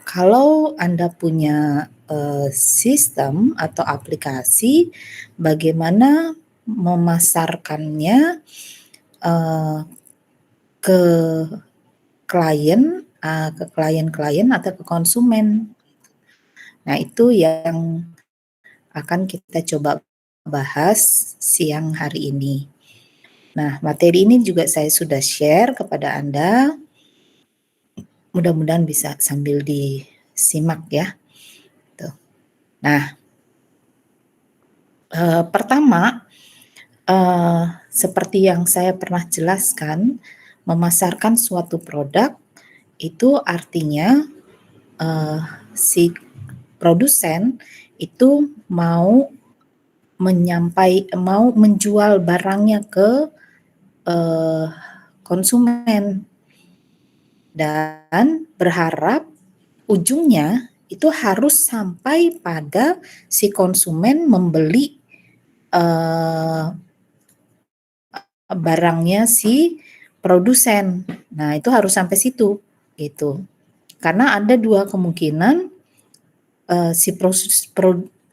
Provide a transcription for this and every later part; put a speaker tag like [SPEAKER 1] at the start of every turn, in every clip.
[SPEAKER 1] Kalau Anda punya, sistem atau aplikasi, bagaimana memasarkannya, eee, ke ke klien-klien atau ke konsumen. Nah, itu yang akan kita coba bahas siang hari ini. Nah, materi ini juga saya sudah share kepada Anda, mudah-mudahan bisa sambil disimak ya, tuh. Nah, pertama, seperti yang saya pernah jelaskan, memasarkan suatu produk itu artinya, eee, si produsen itu mau menjual barangnya ke, eee, konsumen dan berharap ujungnya itu harus sampai pada si konsumen membeli, eee, barangnya si produsen. Nah, itu harus sampai situ, gitu. Karena ada 2 kemungkinan, si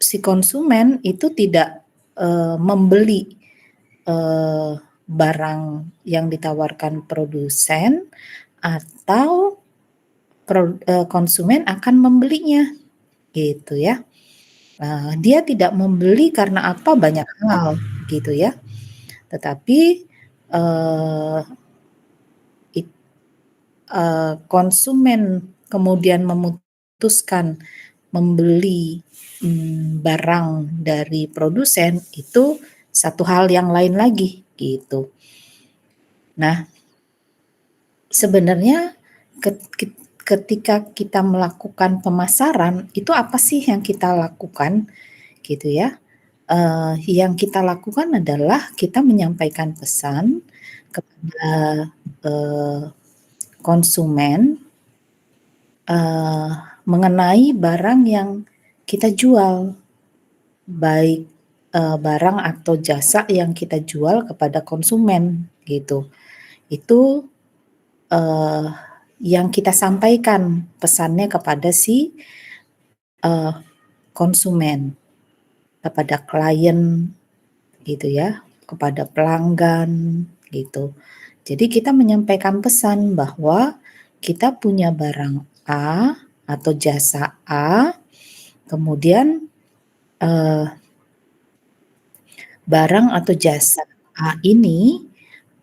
[SPEAKER 1] si konsumen itu tidak, membeli, barang yang ditawarkan produsen atau konsumen akan membelinya, gitu ya. Dia tidak membeli karena apa, banyak hal, gitu ya. Tetapi, eee, konsumen kemudian memutuskan membeli, barang dari produsen, itu satu hal yang lain lagi, gitu. Nah, sebenarnya ketika kita melakukan pemasaran, itu apa sih yang kita lakukan, gitu ya. Yang kita lakukan adalah kita menyampaikan pesan kepada, eee, konsumen, eee, mengenai barang yang kita jual, baik, barang atau jasa yang kita jual kepada konsumen, gitu. Itu, eee, yang kita sampaikan pesannya kepada si, eee, konsumen, kepada klien, gitu ya, kepada pelanggan, gitu. Jadi kita menyampaikan pesan bahwa kita punya barang A atau jasa A, kemudian, eee, barang atau jasa A ini,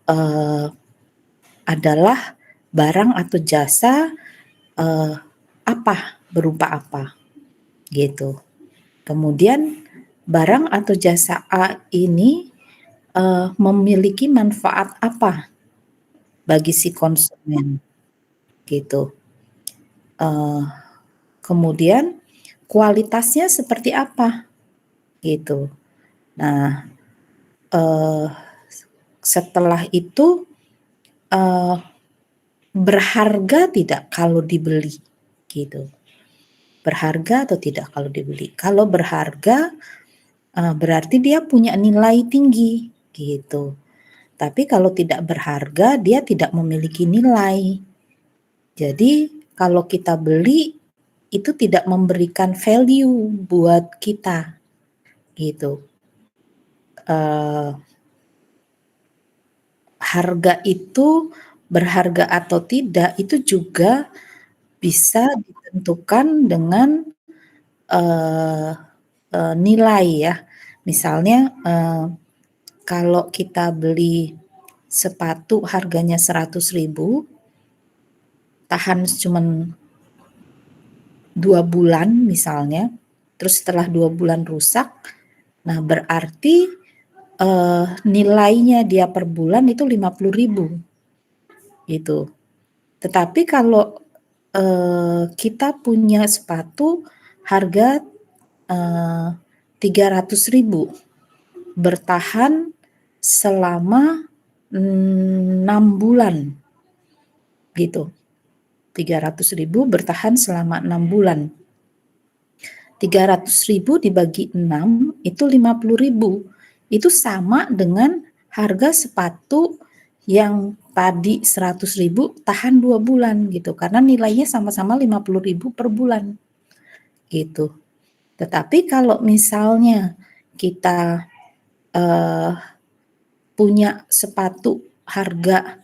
[SPEAKER 1] eee, adalah barang atau jasa, eee, apa, berupa apa, gitu. Kemudian barang atau jasa A ini, memiliki manfaat apa bagi si konsumen, gitu. Eee, kemudian kualitasnya seperti apa, gitu. Nah, eee, setelah itu, eee, berharga tidak kalau dibeli, gitu. Berharga atau tidak kalau dibeli? Kalau berharga, berarti dia punya nilai tinggi, gitu. Tapi kalau tidak berharga, dia tidak memiliki nilai. Jadi kalau kita beli, itu tidak memberikan value buat kita, gitu. Eee, harga itu berharga atau tidak, itu juga bisa ditentukan dengan, eee nilai ya. Misalnya, kalau kita beli sepatu harganya 100.000, tahan cuman 2 bulan misalnya, terus setelah 2 bulan rusak, nah berarti, nilainya dia per bulan itu 50.000, gitu. Tetapi kalau, kita punya sepatu harga, eee, 300.000, bertahan selama 6 bulan, gitu. 300.000 bertahan selama 6 bulan. 300.000 dibagi 6 itu 50.000. Itu sama dengan harga sepatu yang padi 100.000 tahan 2 bulan gitu, karena nilainya sama-sama 50.000 per bulan, gitu. Tetapi kalau misalnya kita, punya sepatu harga,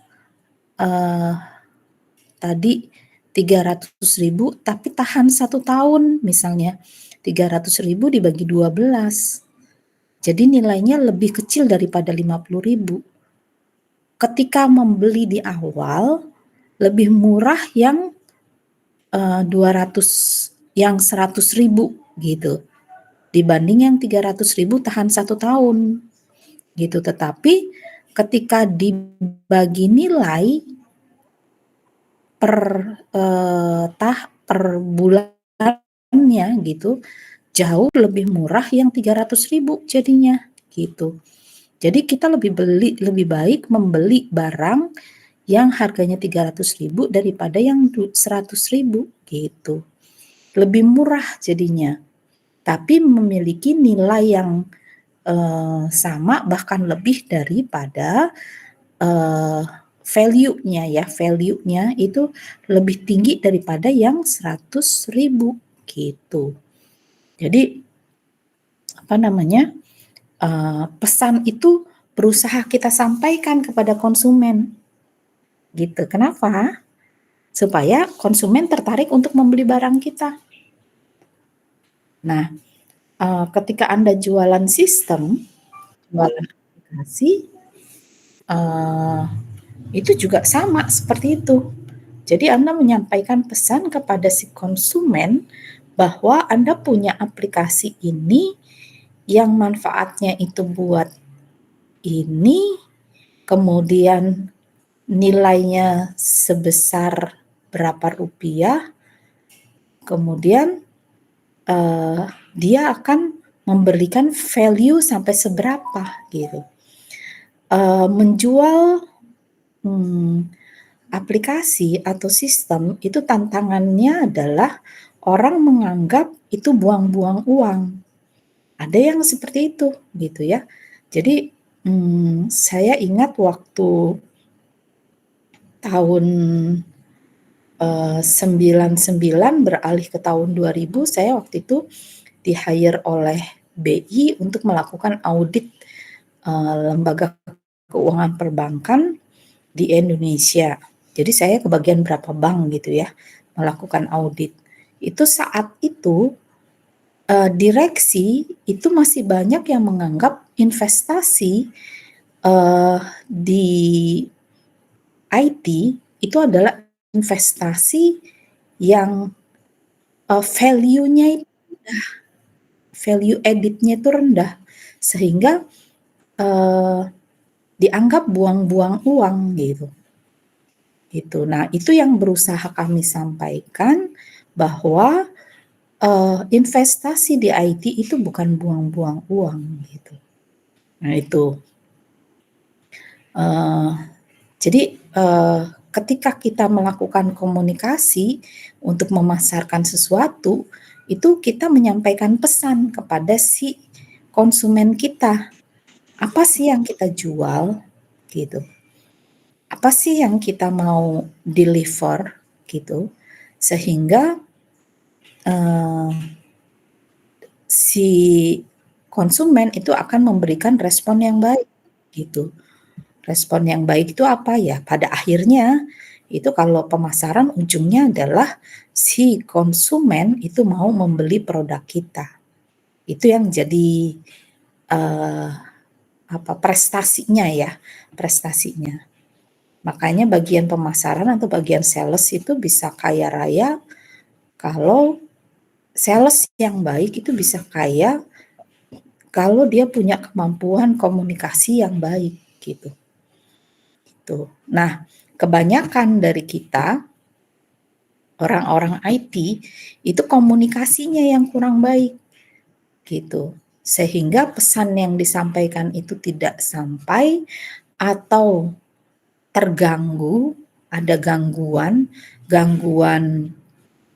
[SPEAKER 1] tadi 300.000 tapi tahan 1 tahun misalnya, 300.000 dibagi 12, jadi nilainya lebih kecil daripada 50.000. Ketika membeli di awal, lebih murah yang 100.000 gitu, dibanding yang 300.000 tahan 1 tahun, gitu. Tetapi ketika dibagi nilai per bulannya gitu, jauh lebih murah yang 300.000 jadinya, gitu. Jadi kita lebih baik membeli barang yang harganya 300.000 daripada yang 100.000 gitu. Lebih murah jadinya, tapi memiliki nilai yang sama bahkan lebih daripada value-nya itu lebih tinggi daripada yang 100.000 gitu. Jadi pesan itu berusaha kita sampaikan kepada konsumen gitu. Kenapa? Supaya konsumen tertarik untuk membeli barang kita. Nah, ketika Anda jualan sistem, jualan aplikasi, itu juga sama seperti itu. Jadi Anda menyampaikan pesan kepada si konsumen bahwa Anda punya aplikasi ini yang manfaatnya itu buat ini, kemudian nilainya sebesar berapa rupiah, kemudian dia akan memberikan value sampai seberapa gitu. Menjual aplikasi atau sistem itu tantangannya adalah orang menganggap itu buang-buang uang. Ada yang seperti itu gitu ya. Jadi saya ingat waktu tahun 99 beralih ke tahun 2000, saya waktu itu di-hire oleh BI untuk melakukan audit lembaga keuangan perbankan di Indonesia. Jadi saya ke bagian berapa bank gitu ya, melakukan audit. Itu saat itu direksi itu masih banyak yang menganggap investasi di IT itu adalah investasi yang value-nya itu rendah, value added-nya itu rendah, sehingga dianggap buang-buang uang gitu. Gitu. Nah, itu yang berusaha kami sampaikan bahwa investasi di IT itu bukan buang-buang uang gitu. Nah, itu. Jadi ketika kita melakukan komunikasi untuk memasarkan sesuatu, itu kita menyampaikan pesan kepada si konsumen kita. Apa sih yang kita jual gitu. Apa sih yang kita mau deliver gitu. Sehingga si konsumen itu akan memberikan respon yang baik gitu. Respon yang baik itu apa ya? Pada akhirnya itu kalau pemasaran ujungnya adalah si konsumen itu mau membeli produk kita. Itu yang jadi prestasinya ya, prestasinya. Makanya bagian pemasaran atau bagian sales itu bisa kaya raya kalau sales yang baik itu bisa kaya kalau dia punya kemampuan komunikasi yang baik gitu. Gitu. Nah, kebanyakan dari kita orang-orang IT itu komunikasinya yang kurang baik gitu. Sehingga pesan yang disampaikan itu tidak sampai atau terganggu, ada gangguan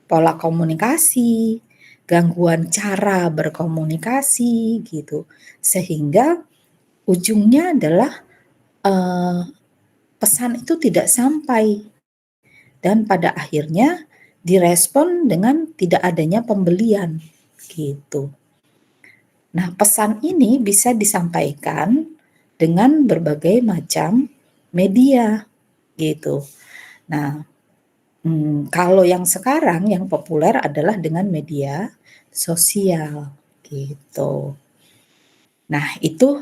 [SPEAKER 1] pola komunikasi, gangguan cara berkomunikasi gitu. Sehingga ujungnya adalah pesan itu tidak sampai dan pada akhirnya direspon dengan tidak adanya pembelian, gitu. Nah, pesan ini bisa disampaikan dengan berbagai macam media, gitu. Nah, kalau yang sekarang yang populer adalah dengan media sosial, gitu. Nah, itu,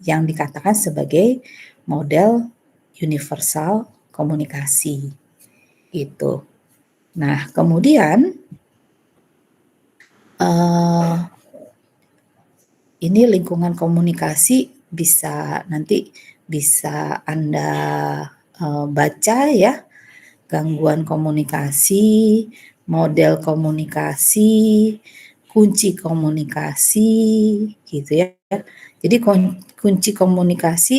[SPEAKER 1] yang dikatakan sebagai model universal komunikasi, gitu. Nah, kemudian, ini lingkungan komunikasi nanti bisa Anda, baca ya, gangguan komunikasi, model komunikasi, kunci komunikasi, gitu ya. Jadi kunci komunikasi,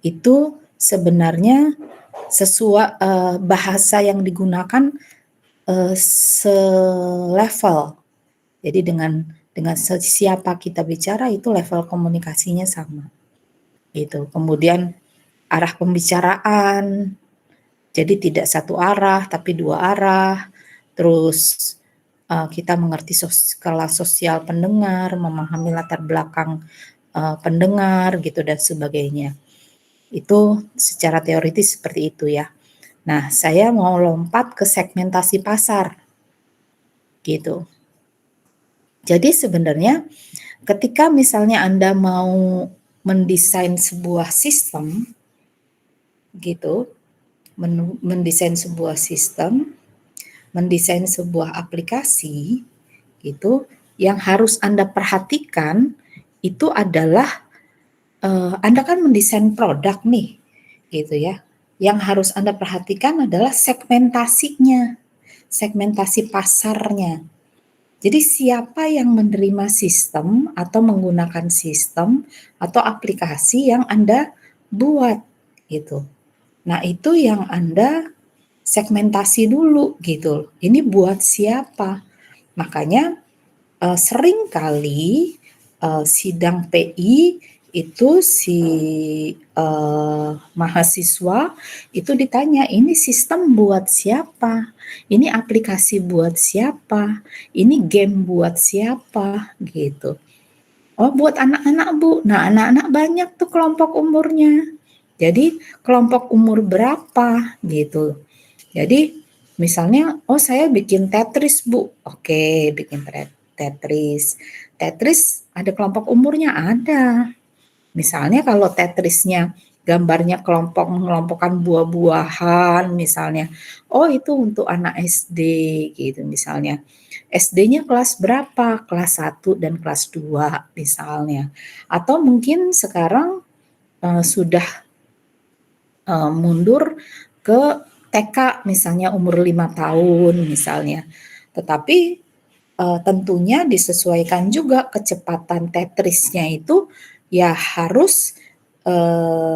[SPEAKER 1] itu sebenarnya bahasa yang digunakan, selevel. Jadi dengan siapa kita bicara itu level komunikasinya sama, gitu. Kemudian arah pembicaraan, jadi tidak satu arah tapi dua arah. Terus, kita mengerti skala sosial pendengar, memahami latar belakang, pendengar gitu dan sebagainya. Itu secara teoritis seperti itu ya. Nah, saya mau lompat ke segmentasi pasar, gitu. Jadi sebenarnya ketika misalnya Anda mau mendesain sebuah sistem, gitu, mendesain sebuah sistem, mendesain sebuah aplikasi, gitu, yang harus Anda perhatikan itu adalah, Anda kan mendesain produk nih, gitu ya. Yang harus Anda perhatikan adalah segmentasinya, segmentasi pasarnya. Jadi siapa yang menerima sistem atau menggunakan sistem atau aplikasi yang Anda buat, gitu. Nah, itu yang Anda segmentasi dulu gitu. Ini buat siapa? Makanya seringkali sidang PI itu mahasiswa itu ditanya, ini sistem buat siapa? Ini aplikasi buat siapa? Ini game buat siapa? Gitu. Oh, buat anak-anak, Bu. Nah, anak-anak banyak tuh kelompok umurnya. Jadi, kelompok umur berapa gitu. Jadi, misalnya, oh saya bikin Tetris, Bu. Oke, bikin Tetris. Tetris ada kelompok umurnya? Ada. Misalnya kalau Tetrisnya gambarnya mengelompokkan buah-buahan misalnya, oh itu untuk anak SD gitu misalnya. SD-nya kelas berapa? Kelas 1 dan kelas 2 misalnya. Atau mungkin sekarang, sudah, mundur ke TK misalnya umur 5 tahun misalnya. Tetapi, tentunya disesuaikan juga kecepatan Tetrisnya itu ya harus,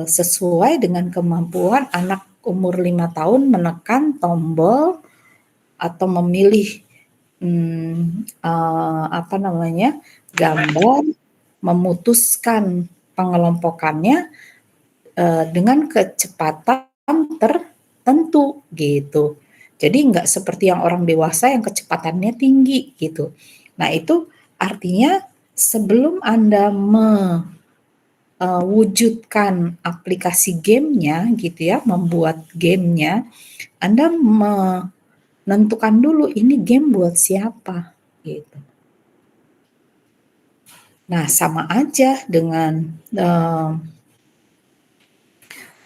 [SPEAKER 1] sesuai dengan kemampuan anak umur 5 tahun menekan tombol atau memilih, gambar, memutuskan pengelompokannya, dengan kecepatan tertentu gitu. Jadi nggak seperti yang orang dewasa yang kecepatannya tinggi gitu. Nah itu artinya sebelum Anda wujudkan aplikasi gamenya gitu ya, membuat gamenya, Anda menentukan dulu ini game buat siapa gitu. Nah sama aja dengan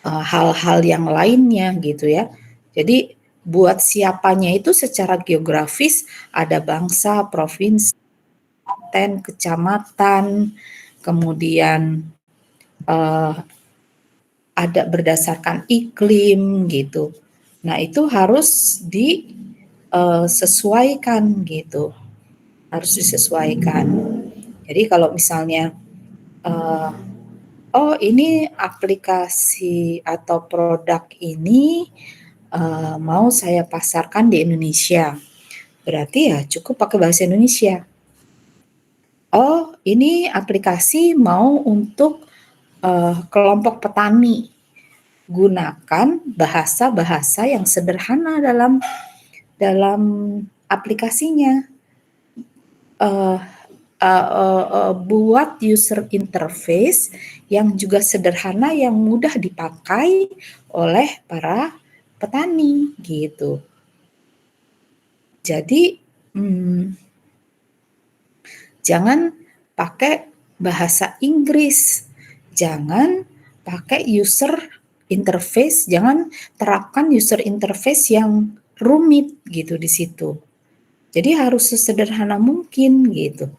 [SPEAKER 1] hal-hal yang lainnya gitu ya. Jadi buat siapanya itu secara geografis ada bangsa, provinsi, kabupaten, kecamatan, kemudian ada berdasarkan iklim gitu. Nah itu harus disesuaikan gitu, harus disesuaikan. Jadi kalau misalnya oh ini aplikasi atau produk ini mau saya pasarkan di Indonesia, berarti ya cukup pakai bahasa Indonesia. Oh ini aplikasi mau untuk kelompok petani. Gunakan bahasa-bahasa yang sederhana dalam aplikasinya. Buat user interface yang juga sederhana, yang mudah dipakai oleh para petani gitu. Jadi jangan pakai bahasa Inggris, jangan pakai user interface, jangan terapkan user interface yang rumit gitu di situ. Jadi harus sesederhana mungkin gitu.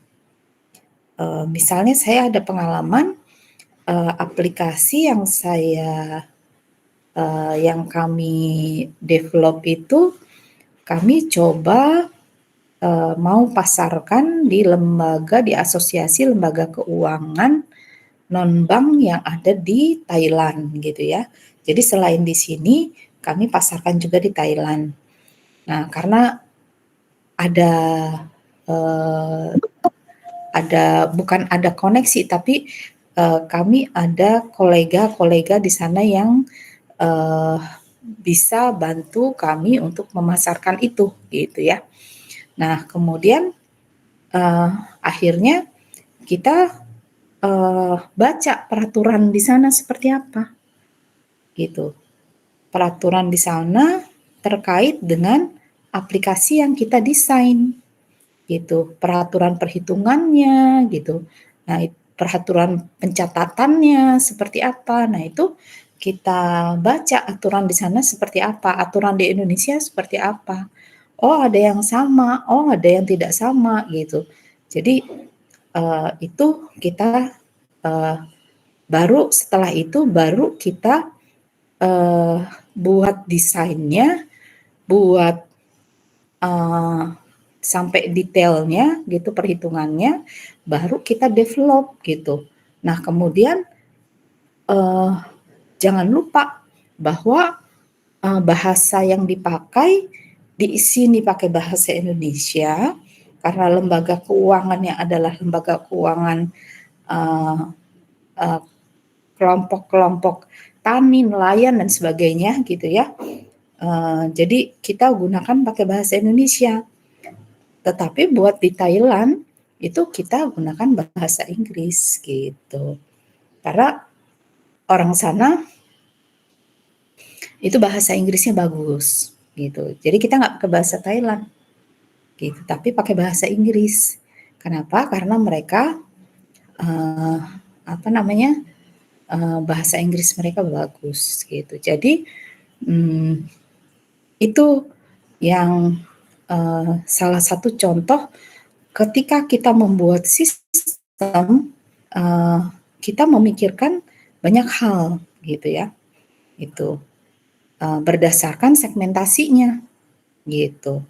[SPEAKER 1] Misalnya saya ada pengalaman aplikasi yang kami develop itu, kami coba mau pasarkan di asosiasi lembaga keuangan non-bank yang ada di Thailand gitu ya. Jadi selain di sini, kami pasarkan juga di Thailand. Nah, karena bukan ada koneksi, tapi kami ada kolega-kolega di sana yang bisa bantu kami untuk memasarkan itu gitu ya. Nah, kemudian akhirnya kita baca peraturan di sana seperti apa gitu. Peraturan di sana terkait dengan aplikasi yang kita desain gitu, peraturan perhitungannya gitu. Nah, peraturan pencatatannya seperti apa. Nah, itu kita baca aturan di sana seperti apa, aturan di Indonesia seperti apa. Oh, ada yang sama, oh ada yang tidak sama gitu. Jadi itu kita setelah itu baru kita buat desainnya, buat sampai detailnya gitu, perhitungannya, baru kita develop gitu. Nah, kemudian jangan lupa bahwa bahasa yang dipakai di sini pakai bahasa Indonesia, karena lembaga keuangannya adalah lembaga keuangan kelompok-kelompok tani, nelayan dan sebagainya gitu ya. Jadi kita gunakan pakai bahasa Indonesia. Tetapi buat di Thailand itu kita gunakan bahasa Inggris gitu. Karena orang sana itu bahasa Inggrisnya bagus gitu. Jadi kita nggak pakai bahasa Thailand gitu, tapi pakai bahasa Inggris. Kenapa? Karena mereka bahasa Inggris mereka bagus gitu. Jadi itu yang salah satu contoh ketika kita membuat sistem, kita memikirkan banyak hal gitu ya. Itu berdasarkan segmentasinya gitu.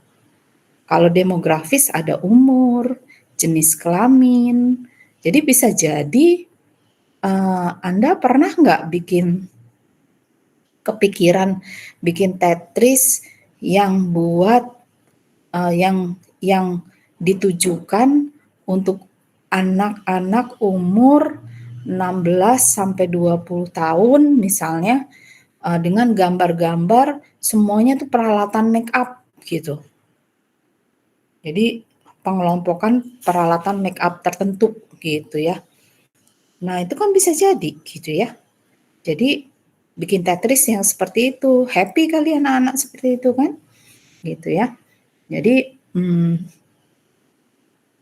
[SPEAKER 1] Kalau demografis ada umur, jenis kelamin. Jadi bisa jadi Anda pernah nggak kepikiran bikin Tetris yang yang ditujukan untuk anak-anak umur 16 sampai 20 tahun misalnya, dengan gambar-gambar semuanya tuh peralatan make up gitu. Jadi pengelompokan peralatan make up tertentu gitu ya. Nah, itu kan bisa jadi gitu ya. Jadi bikin Tetris yang seperti itu, happy kali anak-anak seperti itu kan, gitu ya. Jadi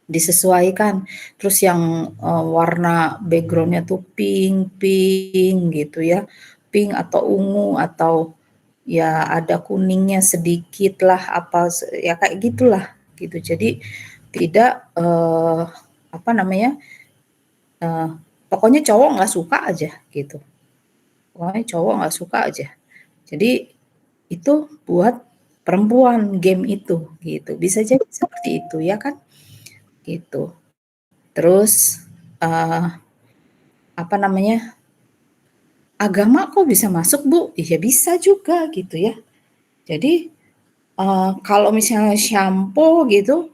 [SPEAKER 1] disesuaikan. Terus yang warna backgroundnya tuh pink gitu ya, pink atau ungu atau ya ada kuningnya sedikit lah, apa ya kayak gitulah gitu. Jadi tidak pokoknya cowok nggak suka aja gitu. Pokoknya cowok nggak suka aja. Jadi itu buat perempuan game itu gitu. Bisa jadi seperti itu ya kan? Gitu. Terus agama kok bisa masuk Bu? Iya bisa juga gitu ya. Jadi kalau misalnya shampoo gitu,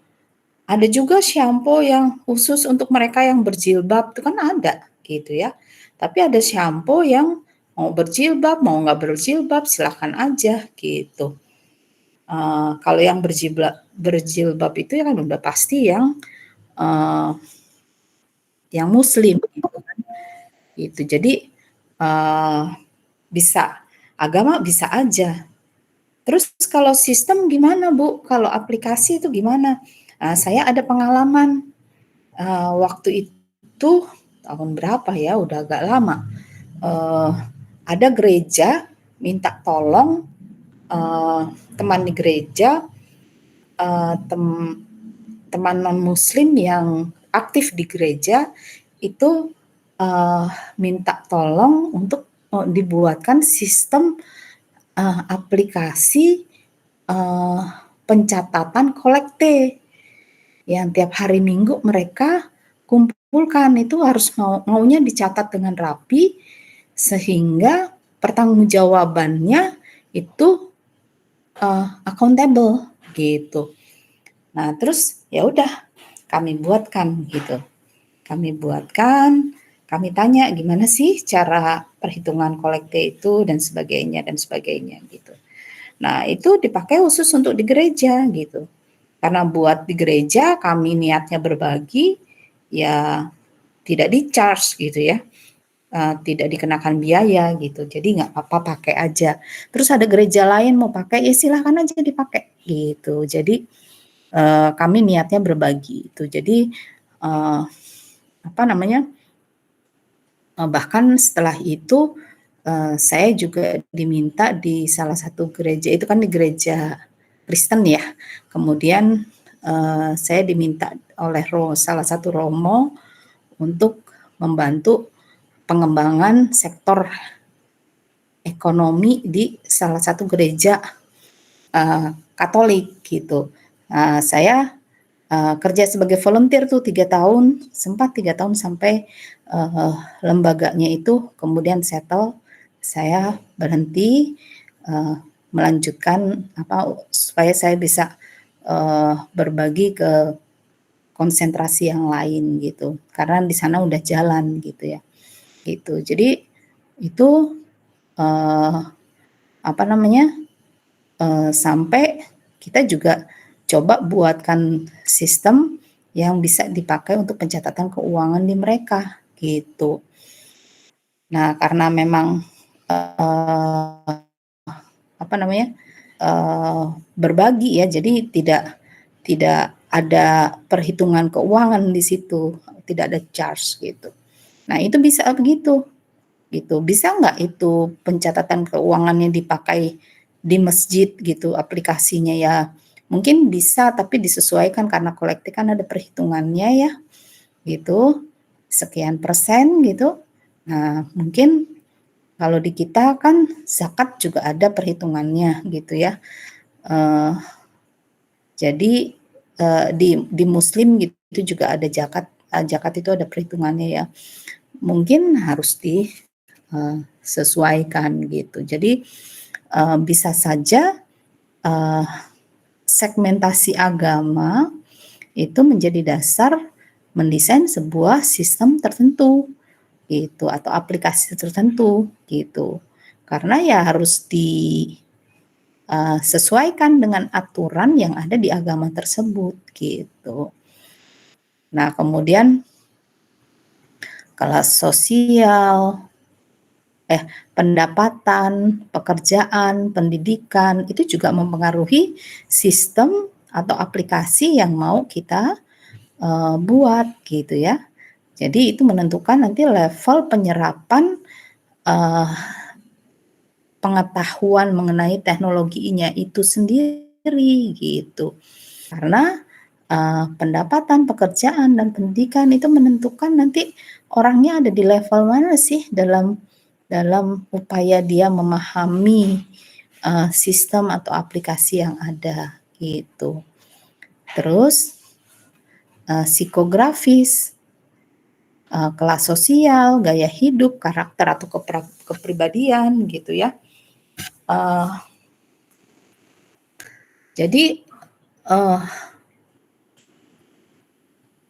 [SPEAKER 1] ada juga shampoo yang khusus untuk mereka yang berjilbab itu kan ada gitu ya. Tapi ada shampoo yang mau berjilbab, mau nggak berjilbab silahkan aja gitu. Kalau yang berjilbab itu ya kan udah pasti eee, yang muslim gitu kan, gitu. Jadi, eee, bisa agama bisa aja. Terus kalau sistem gimana, Bu? Kalau aplikasi itu gimana? Saya ada pengalaman, waktu itu tahun berapa ya, udah agak lama, eee, ada gereja minta tolong, eee, teman di gereja, tem teman non-muslim yang aktif di gereja itu, eee, minta tolong untuk, dibuatkan sistem, aplikasi, eee, pencatatan kolekte yang tiap hari Minggu mereka kumpulkan. Itu harus maunya dicatat dengan rapi sehingga pertanggungjawabannya itu, accountable gitu. Nah, terus ya udah kami buatkan gitu. Kami buatkan, kami tanya gimana sih cara perhitungan kolekte itu dan sebagainya gitu. Nah, itu dipakai khusus untuk di gereja gitu. Karena buat di gereja kami niatnya berbagi, ya tidak di-charge gitu ya, tidak dikenakan biaya gitu. Jadi nggak apa-apa pakai aja. Terus ada gereja lain mau pakai, ya silahkan aja dipakai gitu. Jadi, kami niatnya berbagi itu. Jadi, apa namanya, bahkan setelah itu, saya juga diminta di salah satu gereja itu kan di gereja Kristen ya, kemudian, saya diminta oleh salah satu romo untuk membantu pengembangan sektor ekonomi di salah satu gereja, Katolik gitu. Saya, kerja sebagai volunteer tuh 3 tahun, sempat 3 tahun sampai, eee, lembaganya itu kemudian settle, saya berhenti, eee, melanjutkan supaya saya bisa, berbagi ke konsentrasi yang lain gitu, karena di sana udah jalan gitu ya, gitu. Jadi itu, eee, apa namanya, sampai kita juga coba buatkan sistem yang bisa dipakai untuk pencatatan keuangan di mereka, gitu. Nah, karena memang, eee, apa namanya, eee, berbagi ya, jadi tidak ada perhitungan keuangan di situ, tidak ada charge gitu. Nah, itu bisa begitu, gitu. Bisa nggak itu pencatatan keuangannya dipakai di masjid gitu aplikasinya ya? Mungkin bisa, tapi disesuaikan karena kolektif kan ada perhitungannya ya, gitu, sekian persen gitu. Nah, mungkin kalau di kita kan zakat juga ada perhitungannya gitu ya, eee, jadi, di muslim gitu juga ada zakat itu ada perhitungannya ya. Mungkin harus sesuaikan gitu. Jadi, bisa saja, eee, segmentasi agama itu menjadi dasar mendesain sebuah sistem tertentu gitu atau aplikasi tertentu gitu. Karena ya harus sesuaikan dengan aturan yang ada di agama tersebut gitu. Nah, kemudian kelas sosial, pendapatan, pekerjaan, pendidikan, itu juga mempengaruhi sistem atau aplikasi yang mau kita, buat gitu ya. Jadi itu menentukan nanti level penyerapan, eee, pengetahuan mengenai teknologinya itu sendiri gitu. Karena, pendapatan, pekerjaan, dan pendidikan itu menentukan nanti orangnya ada di level mana sih dalam dalam upaya dia memahami, sistem atau aplikasi yang ada, gitu. Terus, psikografis, kelas sosial, gaya hidup, karakter atau kepribadian gitu ya. Eee, jadi, eee,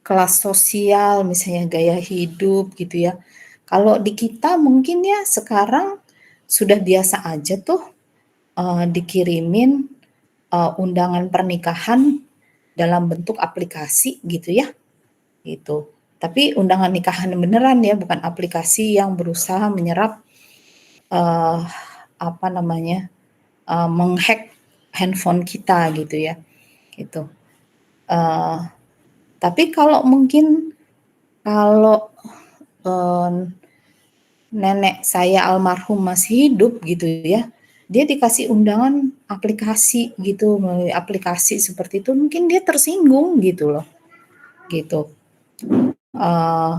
[SPEAKER 1] kelas sosial misalnya gaya hidup gitu ya, Kalau di kita mungkin ya sekarang sudah biasa aja tuh, dikirimin, undangan pernikahan dalam bentuk aplikasi gitu ya, gitu. Tapi undangan nikahan beneran ya, bukan aplikasi yang berusaha menyerap, eee, apa namanya, menghack handphone kita gitu ya, gitu. Eee, tapi kalau mungkin kalau, eee, nenek saya almarhum masih hidup gitu ya, dia dikasih undangan aplikasi gitu, melalui aplikasi seperti itu mungkin dia tersinggung gitu loh, gitu. Eee,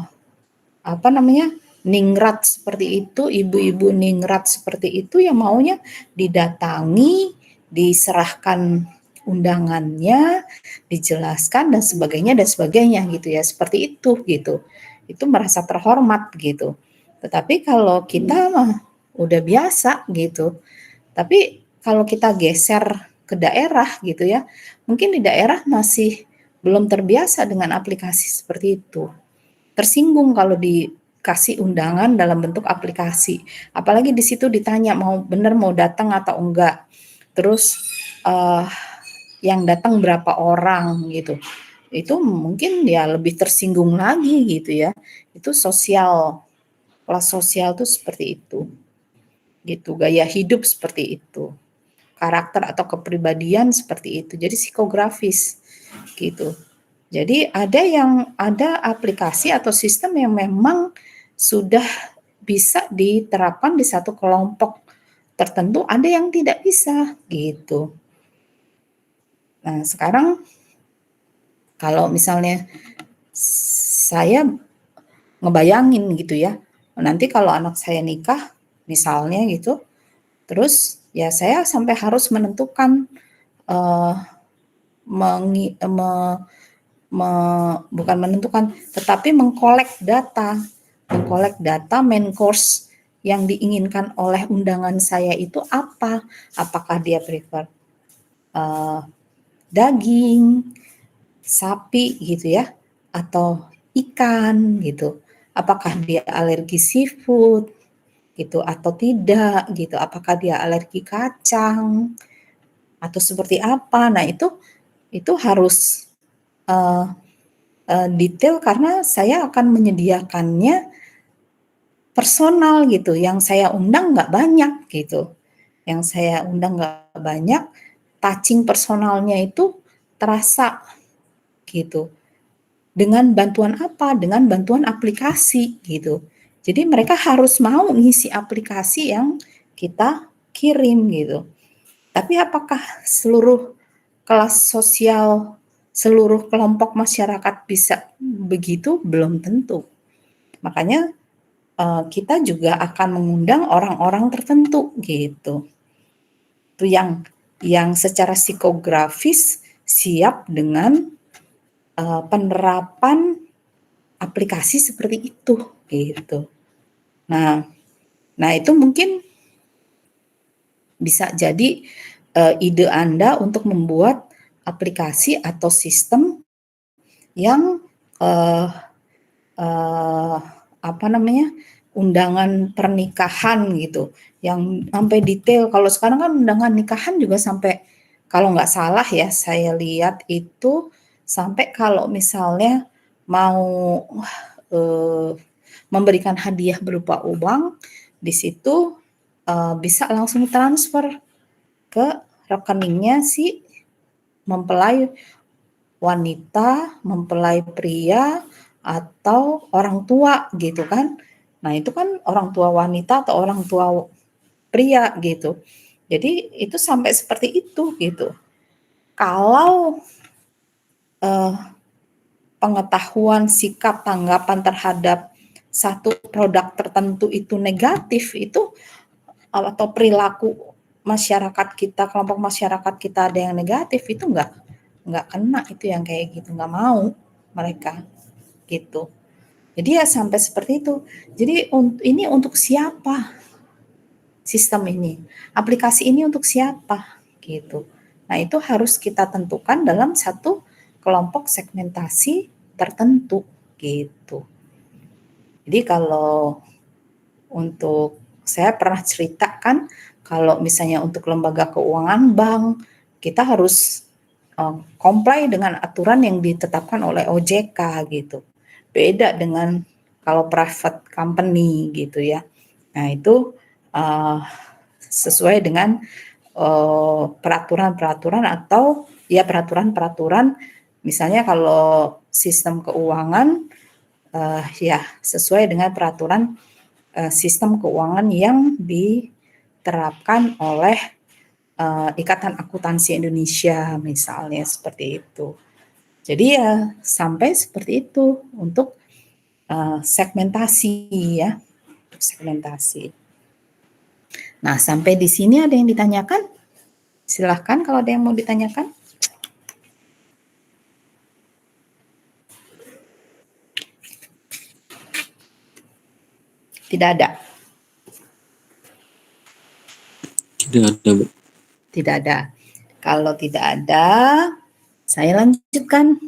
[SPEAKER 1] apa namanya, ningrat seperti itu, ibu-ibu ningrat seperti itu ya maunya didatangi, diserahkan undangannya, dijelaskan dan sebagainya gitu ya, seperti itu gitu. Itu merasa terhormat gitu. Tetapi kalau kita mah udah biasa gitu. Tapi kalau kita geser ke daerah gitu ya, mungkin di daerah masih belum terbiasa dengan aplikasi seperti itu. Tersinggung kalau dikasih undangan dalam bentuk aplikasi. Apalagi di situ ditanya mau bener mau datang atau enggak. Terus, eee, yang datang berapa orang gitu. Itu mungkin ya lebih tersinggung lagi gitu ya. Itu sosial, kelas sosial tuh seperti itu, gitu. Gaya hidup seperti itu. Karakter atau kepribadian seperti itu. Jadi psikografis gitu. Jadi ada aplikasi atau sistem yang memang sudah bisa diterapkan di satu kelompok tertentu, ada yang tidak bisa gitu. Nah, sekarang kalau misalnya saya ngebayangin gitu ya, nanti kalau anak saya nikah misalnya gitu, terus ya saya sampai harus menentukan, eee, mengi me me bukan menentukan, tetapi mengkolek data main course yang diinginkan oleh undangan saya itu apa. Apakah dia prefer, eee, daging, sapi gitu ya, atau ikan gitu. Apakah dia alergi seafood gitu atau tidak gitu, apakah dia alergi kacang atau seperti apa. Nah itu harus, eee detail karena saya akan menyediakannya personal gitu, yang saya undang nggak banyak gitu. Yang saya undang nggak banyak, touching personalnya itu terasa gitu. Dengan bantuan apa? Dengan bantuan aplikasi gitu. Jadi mereka harus mau ngisi aplikasi yang kita kirim gitu. Tapi apakah seluruh kelas sosial, seluruh kelompok masyarakat bisa begitu? Belum tentu. Makanya, kita juga akan mengundang orang-orang tertentu gitu. Itu yang secara psikografis siap dengan, penerapan aplikasi seperti itu, gitu. Nah nah itu mungkin bisa jadi, ide Anda untuk membuat aplikasi atau sistem yang, eee eee, apa namanya, undangan pernikahan gitu, yang sampai detail. Kalau sekarang kan undangan nikahan juga sampai kalau nggak salah ya, saya lihat itu sampai kalau misalnya mau, eee, memberikan hadiah berupa uang, di situ, bisa langsung transfer ke rekeningnya si mempelai wanita, mempelai pria, atau orang tua gitu kan. Nah itu kan orang tua wanita atau orang tua pria gitu. Jadi itu sampai seperti itu gitu. Kalau, eee, pengetahuan, sikap, tanggapan terhadap satu produk tertentu itu negatif, itu atau perilaku masyarakat kita, kelompok masyarakat kita ada yang negatif, itu nggak kena itu yang kayak gitu, nggak mau mereka, gitu. Jadi ya sampai seperti itu. Jadi ini untuk siapa sistem ini? Aplikasi ini untuk siapa? Gitu. Nah, itu harus kita tentukan dalam satu kelompok segmentasi tertentu, gitu. Jadi kalau saya pernah ceritakan kalau misalnya untuk lembaga keuangan bank, kita harus comply dengan aturan yang ditetapkan oleh OJK gitu. Beda dengan kalau private company gitu ya. Nah itu sesuai dengan peraturan-peraturan atau ya peraturan-peraturan, misalnya kalau sistem keuangan ya sesuai dengan peraturan sistem keuangan yang diterapkan oleh Ikatan Akuntansi Indonesia misalnya seperti itu. Jadi ya sampai seperti itu untuk segmentasi ya, segmentasi. Nah, sampai di sini ada yang ditanyakan? Silahkan kalau ada yang mau ditanyakan. Tidak ada.
[SPEAKER 2] Tidak ada, Bu.
[SPEAKER 1] Tidak ada. Kalau tidak ada, saya lanjutkan.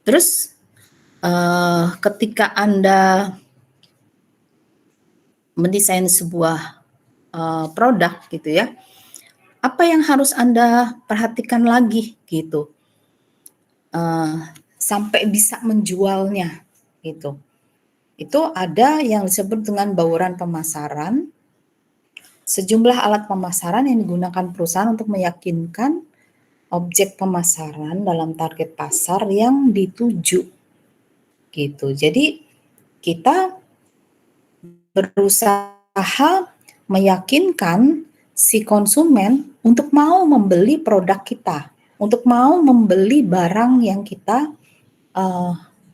[SPEAKER 1] Terus ketika Anda mendesain sebuah produk gitu ya, apa yang harus Anda perhatikan lagi gitu sampai bisa menjualnya gitu. Itu ada yang disebut dengan bauran pemasaran, sejumlah alat pemasaran yang digunakan perusahaan untuk meyakinkan objek pemasaran dalam target pasar yang dituju gitu. Jadi kita berusaha meyakinkan si konsumen untuk mau membeli produk kita, untuk mau membeli barang yang kita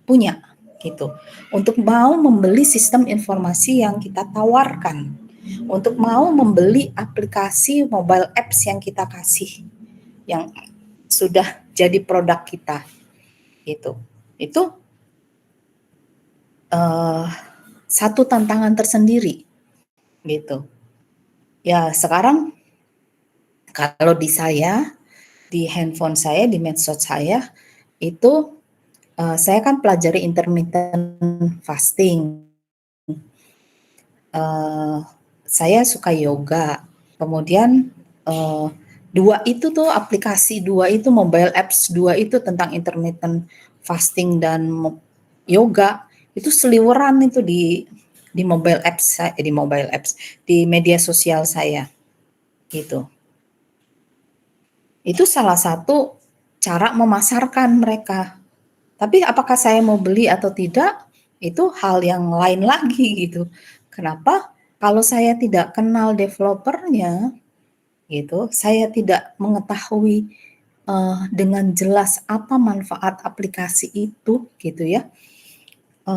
[SPEAKER 1] punya gitu, untuk mau membeli sistem informasi yang kita tawarkan, untuk mau membeli aplikasi mobile apps yang kita kasih, yang sudah jadi produk kita gitu. Itu satu tantangan tersendiri gitu. Ya sekarang kalau di saya, di handphone saya, di medsos saya itu saya kan pelajari intermittent fasting. Saya suka yoga. Kemudian dua itu tuh aplikasi dua itu mobile apps dua itu tentang intermittent fasting dan yoga itu seliweran itu di mobile apps di media sosial saya gitu. Itu salah satu cara memasarkan mereka. Tapi apakah saya mau beli atau tidak, itu hal yang lain lagi gitu. Kenapa? Kalau saya tidak kenal developernya, gitu, saya tidak mengetahui dengan jelas apa manfaat aplikasi itu, gitu ya,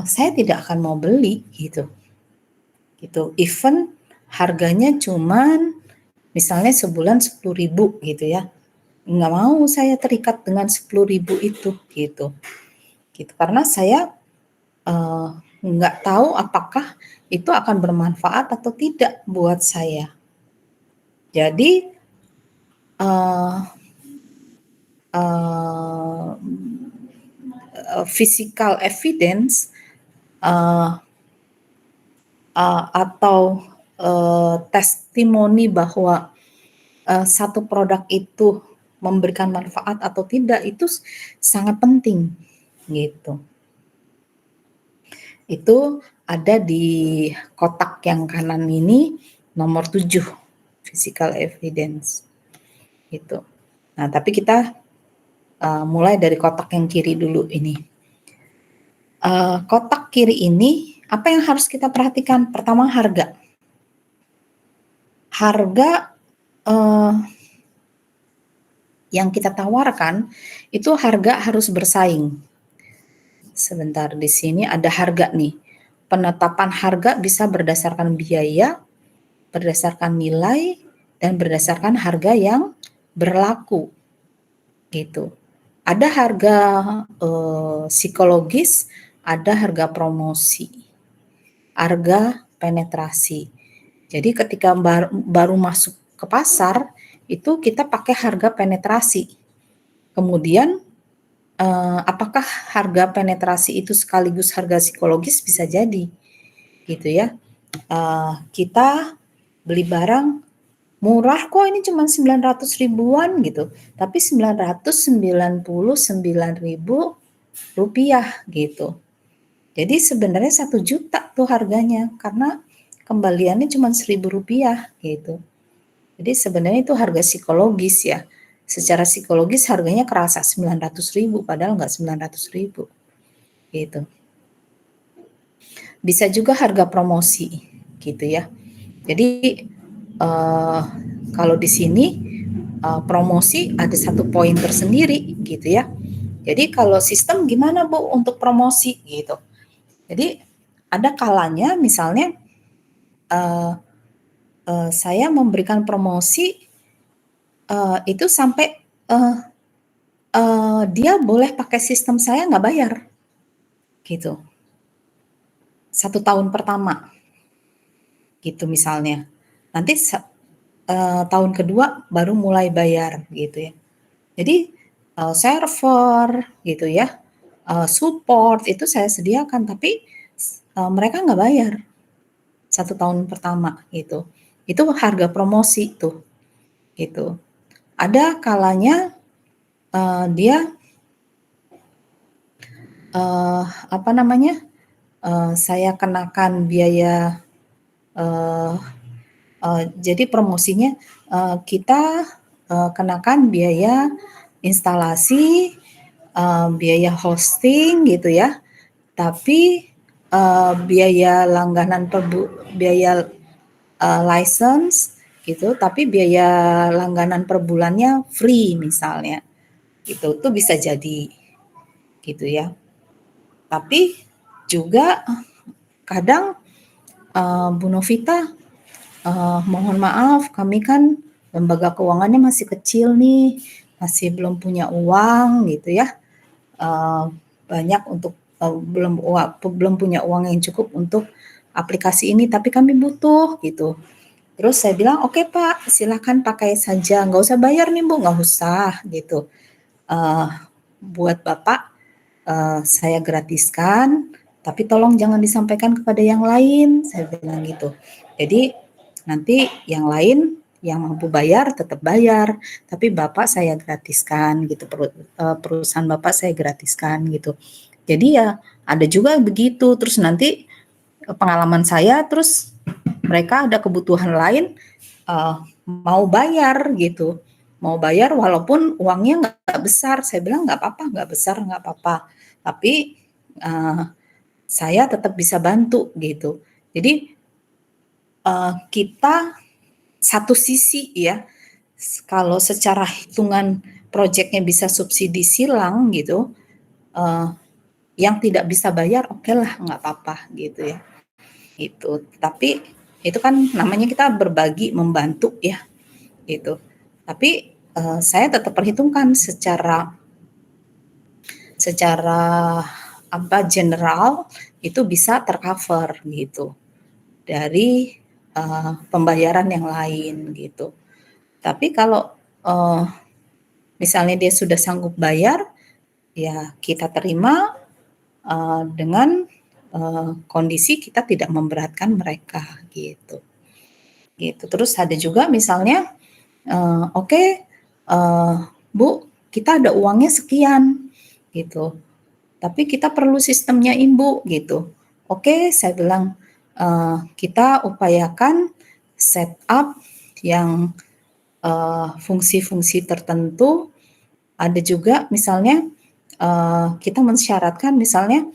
[SPEAKER 1] saya tidak akan mau beli, gitu. Even harganya cuman misalnya sebulan 10.000 gitu ya, nggak mau saya terikat dengan 10.000 itu gitu karena saya nggak tahu apakah itu akan bermanfaat atau tidak buat saya. Jadi physical evidence atau testimoni bahwa satu produk itu memberikan manfaat atau tidak itu sangat penting gitu. Itu ada di kotak yang kanan ini nomor 7 physical evidence gitu. Nah, tapi kita mulai dari kotak yang kiri dulu ini. Kotak kiri ini apa yang harus kita perhatikan? Pertama harga. Harga yang kita tawarkan itu harga harus bersaing. Sebentar, di sini ada harga nih. Penetapan harga bisa berdasarkan biaya, berdasarkan nilai, dan berdasarkan harga yang berlaku. Gitu. Ada harga psikologis, ada harga promosi, harga penetrasi. Jadi ketika baru masuk ke pasar, itu kita pakai harga penetrasi. Kemudian apakah harga penetrasi itu sekaligus harga psikologis? Bisa jadi, gitu ya. Kita beli barang murah kok, ini cuma 900 ribuan gitu, tapi 999.000 rupiah gitu. Jadi sebenarnya 1 juta tuh harganya, karena kembaliannya cuma 1.000 rupiah gitu. Jadi sebenarnya itu harga psikologis ya. Secara psikologis harganya kerasa 900.000 padahal nggak 900.000 gitu. Bisa juga harga promosi gitu ya. Jadi kalau di sini promosi ada satu poin tersendiri gitu ya. Jadi kalau sistem gimana Bu untuk promosi gitu. Jadi ada kalanya misalnya saya memberikan promosi itu sampai dia boleh pakai sistem saya nggak bayar gitu. 1 tahun pertama gitu misalnya. Nanti tahun kedua baru mulai bayar gitu ya. Jadi server gitu ya, support itu saya sediakan, tapi mereka nggak bayar 1 tahun pertama gitu. Itu harga promosi tuh gitu. Ada kalanya dia apa namanya, saya kenakan biaya jadi promosinya kita kenakan biaya instalasi, biaya hosting gitu ya, tapi biaya langganan biaya license gitu, tapi biaya langganan per bulannya free misalnya, gitu, itu bisa jadi gitu ya. Tapi juga kadang Bu Novita, mohon maaf kami kan lembaga keuangannya masih kecil nih, masih belum punya uang gitu ya, banyak untuk belum punya uang yang cukup untuk aplikasi ini, tapi kami butuh gitu. Terus saya bilang, oke Pak, silakan pakai saja, nggak usah bayar nih Bu, nggak usah gitu. Buat Bapak saya gratiskan, tapi tolong jangan disampaikan kepada yang lain, saya bilang gitu. Jadi nanti yang lain yang mampu bayar tetap bayar, tapi Bapak saya gratiskan gitu, perusahaan Bapak saya gratiskan gitu. Jadi ya ada juga begitu, terus nanti pengalaman saya, terus mereka ada kebutuhan lain, mau bayar gitu, mau bayar walaupun uangnya nggak besar. Saya bilang nggak apa-apa, nggak besar nggak apa-apa, tapi saya tetap bisa bantu gitu. Jadi kita satu sisi ya, kalau secara hitungan proyeknya bisa subsidi silang gitu, yang tidak bisa bayar oke lah nggak apa-apa gitu ya. Itu. Tapi itu kan namanya kita berbagi, membantu ya gitu. Tapi saya tetap perhitungkan secara apa general itu bisa tercover gitu dari pembayaran yang lain gitu. Tapi kalau misalnya dia sudah sanggup bayar, ya kita terima dengan kondisi kita tidak memberatkan mereka gitu. Gitu. Terus ada juga misalnya, oke, Bu, kita ada uangnya sekian gitu, tapi kita perlu sistemnya Ibu gitu. Oke, saya bilang kita upayakan setup yang fungsi-fungsi tertentu. Ada juga misalnya kita mensyaratkan misalnya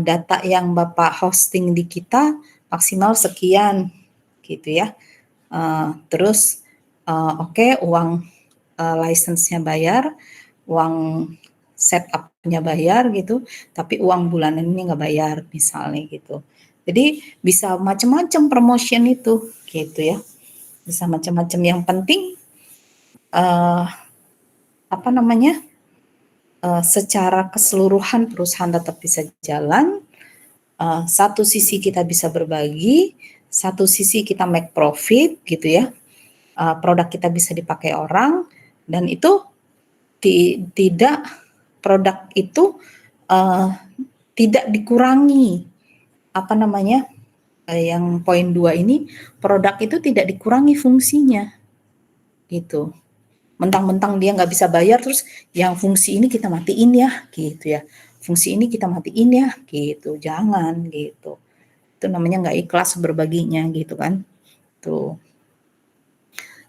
[SPEAKER 1] data yang Bapak hosting di kita maksimal sekian gitu ya. Terus oke, uang license-nya bayar, uang setup-nya bayar gitu, tapi uang bulanan ini nggak bayar misalnya gitu. Jadi bisa macam-macam promotion itu gitu ya. Bisa macam-macam, yang penting apa namanya, secara keseluruhan perusahaan tetap bisa jalan. Satu sisi kita bisa berbagi, satu sisi kita make profit gitu ya. Produk kita bisa dipakai orang, dan itu tidak produk itu tidak dikurangi yang poin 2 ini, produk itu tidak dikurangi fungsinya gitu. Mentang-mentang dia nggak bisa bayar terus yang fungsi ini kita matiin ya gitu ya, fungsi ini kita matiin ya gitu, jangan gitu. Itu namanya nggak ikhlas berbaginya gitu kan. Tuh.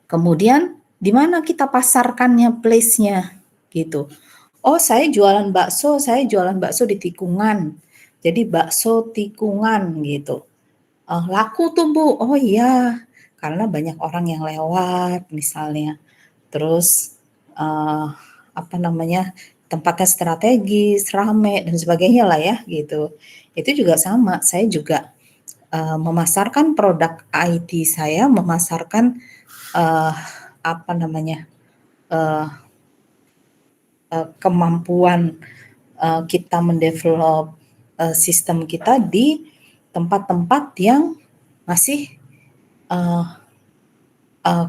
[SPEAKER 1] Kemudian di mana kita pasarkannya, place-nya gitu. Oh, saya jualan bakso di tikungan. Jadi bakso tikungan gitu. Laku tuh Bu. Oh iya, karena banyak orang yang lewat misalnya. Terus tempatnya strategis, rame dan sebagainya lah ya gitu. Itu juga sama. Saya juga memasarkan produk IT saya, memasarkan uh, kemampuan kita mendevelop sistem kita di tempat-tempat yang masih uh, uh,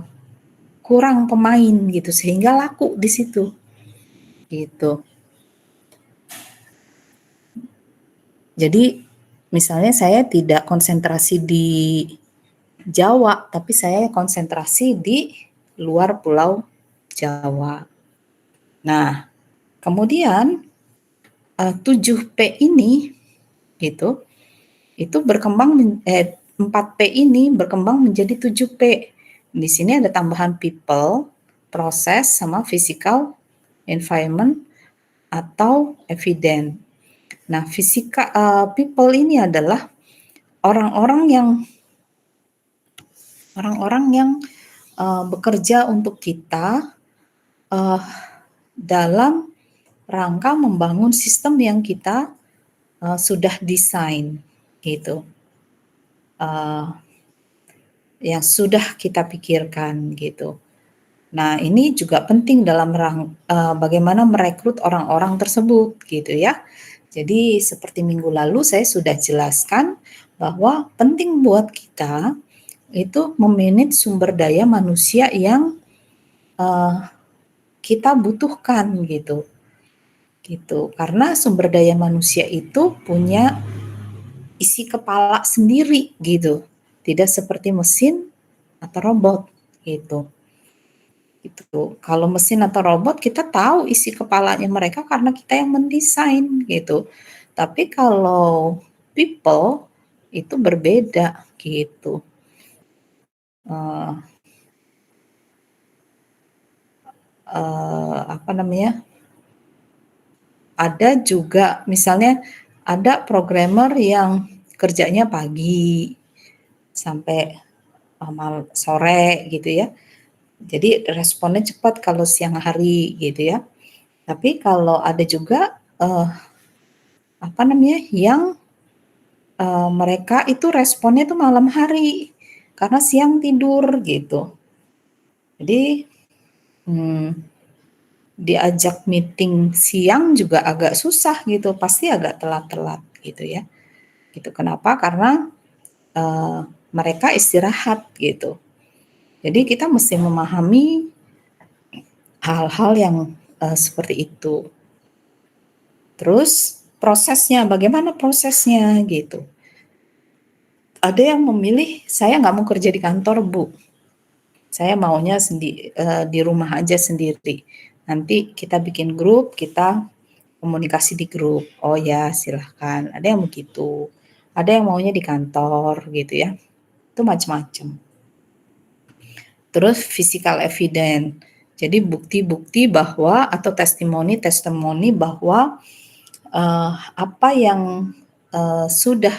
[SPEAKER 1] kurang pemain gitu sehingga laku di situ gitu. Jadi misalnya saya tidak konsentrasi di Jawa, tapi saya konsentrasi di luar Pulau Jawa. Nah, kemudian 7P ini gitu, itu 4P ini berkembang menjadi 7P. Di sini ada tambahan people, proses, sama physical, environment, atau evidence. Nah, people ini adalah orang-orang yang bekerja untuk kita dalam rangka membangun sistem yang kita sudah desain gitu, yang sudah kita pikirkan gitu. Nah, ini juga penting dalam bagaimana merekrut orang-orang tersebut gitu ya. Jadi seperti minggu lalu saya sudah jelaskan bahwa penting buat kita itu memanage sumber daya manusia yang kita butuhkan gitu. Karena sumber daya manusia itu punya isi kepala sendiri gitu. Tidak seperti mesin atau robot gitu. Kalau mesin atau robot kita tahu isi kepalanya mereka karena kita yang mendesain gitu. Tapi kalau people itu berbeda gitu. Uh, Ada juga misalnya ada programmer yang kerjanya pagi sampai sore gitu ya. Jadi responnya cepat kalau siang hari gitu ya. Tapi kalau ada juga yang mereka itu responnya itu malam hari karena siang tidur gitu. Jadi diajak meeting siang juga agak susah gitu, pasti agak telat-telat gitu ya. Gitu. Kenapa? Karena mereka istirahat gitu. Jadi kita mesti memahami hal-hal yang seperti itu. Terus prosesnya, bagaimana prosesnya gitu. Ada yang memilih, saya nggak mau kerja di kantor Bu, saya maunya di rumah aja sendiri. Nanti kita bikin grup, kita komunikasi di grup. Oh ya silahkan, ada yang begitu. Ada yang maunya di kantor gitu ya, itu macam-macam. Terus physical evidence, jadi bukti-bukti bahwa atau testimoni bahwa apa yang sudah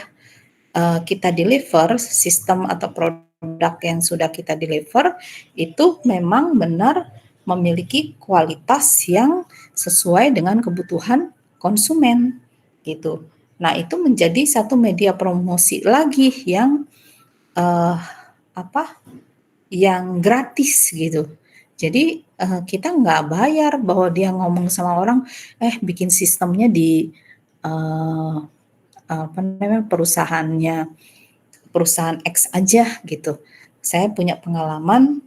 [SPEAKER 1] kita deliver, sistem atau produk yang sudah kita deliver itu memang benar memiliki kualitas yang sesuai dengan kebutuhan konsumen gitu. Nah, itu menjadi satu media promosi lagi yang yang gratis gitu. Jadi kita nggak bayar bahwa dia ngomong sama orang, bikin sistemnya di perusahaan X aja gitu. Saya punya pengalaman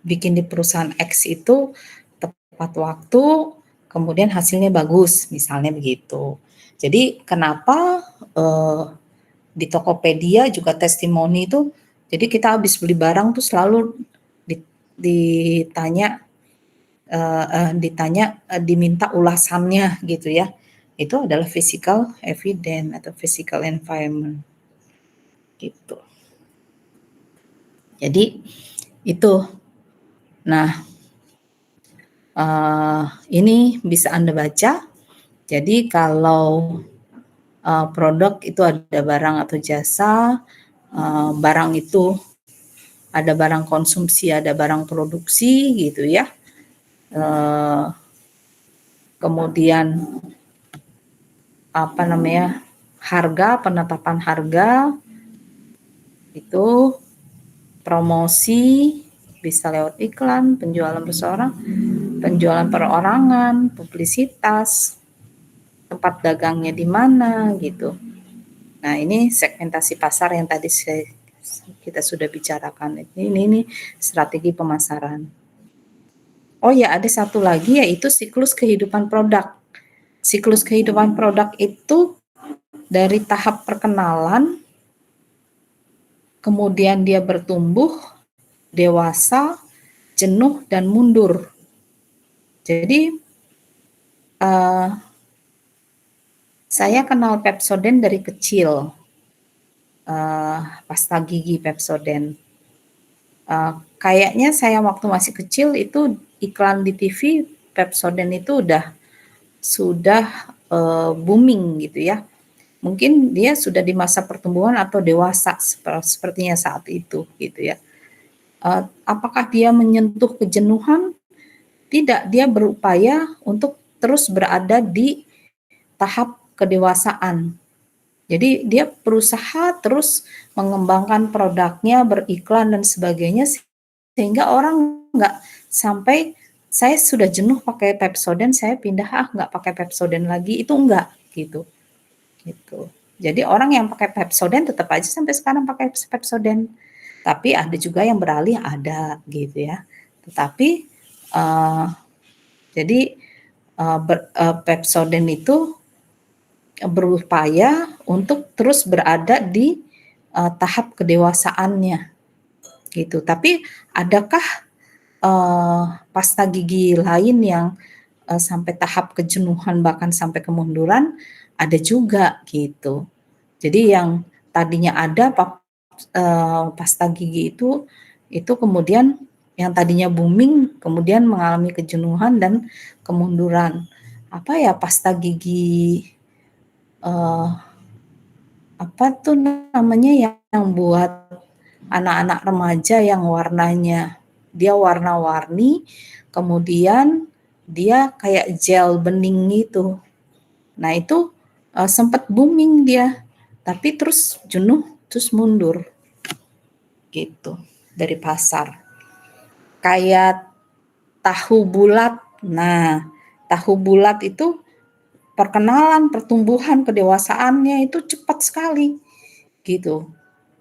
[SPEAKER 1] bikin di perusahaan X itu tepat waktu, kemudian hasilnya bagus, misalnya begitu. Jadi kenapa di Tokopedia juga testimoni itu, jadi kita habis beli barang tuh selalu ditanya diminta ulasannya gitu ya. Itu adalah physical evidence atau physical environment gitu. Jadi itu. Nah, ini bisa Anda baca. Jadi kalau produk itu ada barang atau jasa, barang itu ada barang konsumsi, ada barang produksi gitu ya. Kemudian harga, penetapan harga itu, promosi bisa lewat iklan, penjualan perorangan, publisitas, tempat dagangnya di mana gitu. Nah, ini segmentasi pasar yang tadi kita sudah bicarakan. Ini strategi pemasaran. Oh ya, ada satu lagi yaitu siklus kehidupan produk. Siklus kehidupan produk itu dari tahap perkenalan, kemudian dia bertumbuh, dewasa, jenuh, dan mundur. Jadi saya kenal Pepsodent dari kecil, pasta gigi Pepsodent. Kayaknya saya waktu masih kecil itu iklan di TV Pepsodent itu sudah booming gitu ya. Mungkin dia sudah di masa pertumbuhan atau dewasa sepertinya saat itu gitu ya. Apakah dia menyentuh kejenuhan? Tidak, dia berupaya untuk terus berada di tahap kedewasaan. Jadi dia berusaha terus mengembangkan produknya, beriklan dan sebagainya, sehingga orang nggak sampai saya sudah jenuh pakai Pepsodent, saya pindah nggak pakai Pepsodent lagi, itu enggak gitu. Jadi orang yang pakai Pepsodent tetap aja sampai sekarang pakai Pepsodent. Tapi ada juga yang beralih, ada gitu ya. Tetapi jadi Pepsodent itu berupaya untuk terus berada di tahap kedewasaannya gitu. Tapi adakah pasta gigi lain yang sampai tahap kejenuhan bahkan sampai kemunduran? Ada juga gitu. Jadi yang tadinya ada pasta gigi itu kemudian yang tadinya booming kemudian mengalami kejenuhan dan kemunduran. Apa ya pasta gigi apa tuh namanya yang buat anak-anak remaja yang warnanya dia warna-warni, kemudian dia kayak gel bening gitu. Nah itu sempat booming dia, tapi terus jenuh, terus mundur gitu dari pasar. Kayak tahu bulat. Nah, tahu bulat itu perkenalan, pertumbuhan, kedewasaannya itu cepat sekali gitu.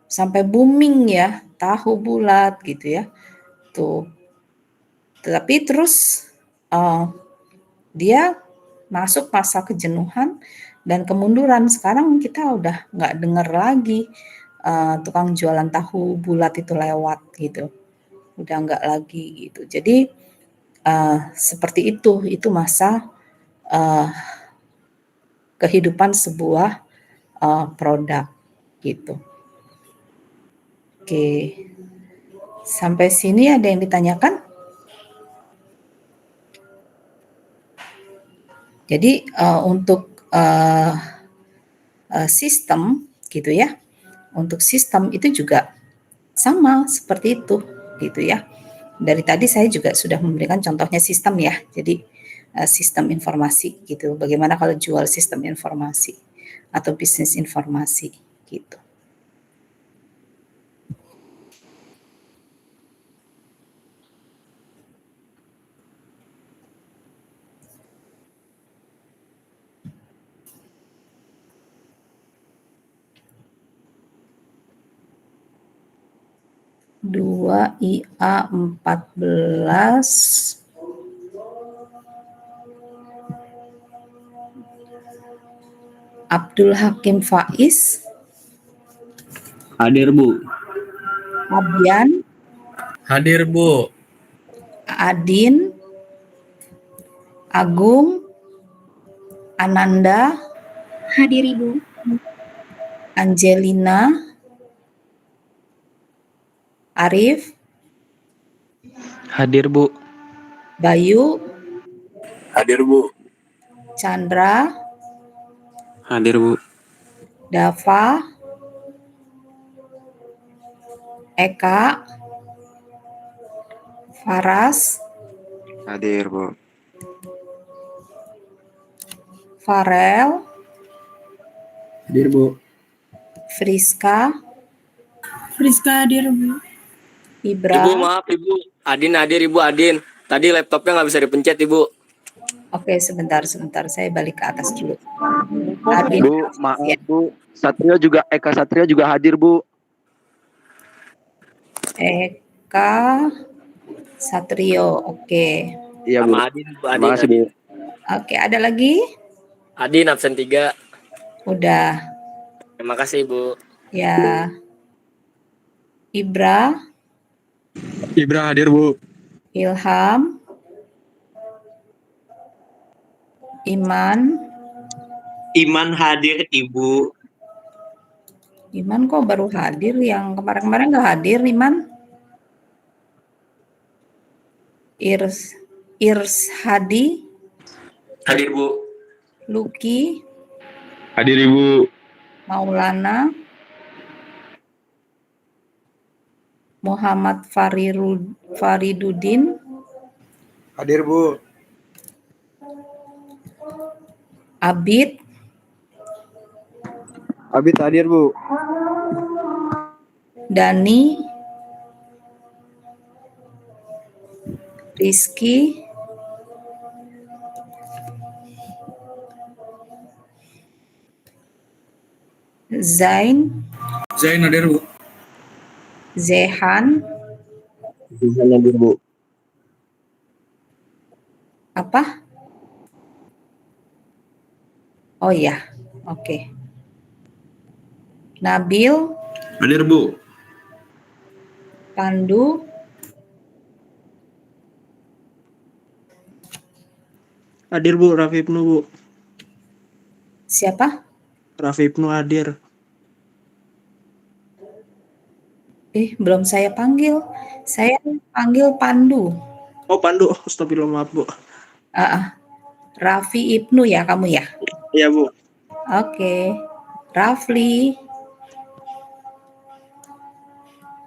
[SPEAKER 1] Sampai booming ya, tahu bulat gitu ya. Tuh. Tetapi terus dia masuk masa kejenuhan dan kemunduran. Sekarang kita udah nggak dengar lagi tukang jualan tahu bulat itu lewat gitu. Udah nggak lagi gitu. Jadi seperti itu masa kehidupan sebuah produk gitu. Oke, sampai sini ada yang ditanyakan? Jadi untuk sistem gitu ya, untuk sistem itu juga sama seperti itu gitu ya. Dari tadi saya juga sudah memberikan contohnya sistem ya, jadi sistem informasi gitu. Bagaimana kalau jual sistem informasi atau bisnis informasi gitu. Dua IA 14 Abdul Hakim Faiz,
[SPEAKER 2] Hadir Bu.
[SPEAKER 1] Abian,
[SPEAKER 3] Hadir Bu.
[SPEAKER 1] Adin, Agung, Ananda,
[SPEAKER 4] Hadir Ibu.
[SPEAKER 1] Angelina, Arif,
[SPEAKER 5] Hadir Bu.
[SPEAKER 1] Bayu,
[SPEAKER 3] Hadir Bu.
[SPEAKER 1] Chandra,
[SPEAKER 2] Hadir Bu.
[SPEAKER 1] Dava, Eka, Faras,
[SPEAKER 5] Hadir Bu.
[SPEAKER 1] Farel,
[SPEAKER 3] Hadir Bu.
[SPEAKER 1] Friska,
[SPEAKER 4] Friska hadir Bu.
[SPEAKER 1] Ibra.
[SPEAKER 6] Ibu maaf Ibu, Adin hadir Ibu Adin. Tadi laptopnya nggak bisa dipencet Ibu.
[SPEAKER 1] Oke, sebentar. Saya balik ke atas dulu. Adin,
[SPEAKER 5] Bu, maaf
[SPEAKER 1] ya.
[SPEAKER 5] Bu. Eka Satrio juga hadir Bu.
[SPEAKER 1] Eka Satrio, oke.
[SPEAKER 5] Iya Bu.
[SPEAKER 6] Sama Adin Bu Adin.
[SPEAKER 5] Terima kasih Bu.
[SPEAKER 1] Oke, ada lagi?
[SPEAKER 6] Adin absen 3.
[SPEAKER 1] Udah,
[SPEAKER 6] Terima kasih Ibu.
[SPEAKER 1] ya. Ibra,
[SPEAKER 3] Ibra hadir Bu.
[SPEAKER 1] Ilham, Iman.
[SPEAKER 7] Iman hadir Ibu.
[SPEAKER 1] Iman kok baru hadir, yang kemarin-kemarin nggak hadir, Iman. Irs Hadi,
[SPEAKER 6] Hadir Bu.
[SPEAKER 1] Lucky,
[SPEAKER 3] Hadir Ibu.
[SPEAKER 1] Maulana, Muhammad Fariduddin,
[SPEAKER 3] Hadir Bu.
[SPEAKER 1] Abid,
[SPEAKER 5] Abid hadir Bu.
[SPEAKER 1] Dani, Rizky, Zain,
[SPEAKER 3] Zain hadir Bu.
[SPEAKER 1] Zehan,
[SPEAKER 5] Hadir Bu.
[SPEAKER 1] apa? Oh ya, oke. Nabil,
[SPEAKER 3] Hadir Bu.
[SPEAKER 1] Pandu,
[SPEAKER 8] Hadir Bu, Raffi Ibnu Bu.
[SPEAKER 1] siapa?
[SPEAKER 8] Raffi Ibnu hadir.
[SPEAKER 1] Belum saya panggil. Saya panggil Pandu.
[SPEAKER 8] Oh Pandu, astagfirullah maaf Bu.
[SPEAKER 1] Raffi Ibnu ya kamu ya?
[SPEAKER 8] Iya Bu.
[SPEAKER 1] Oke. Rafli,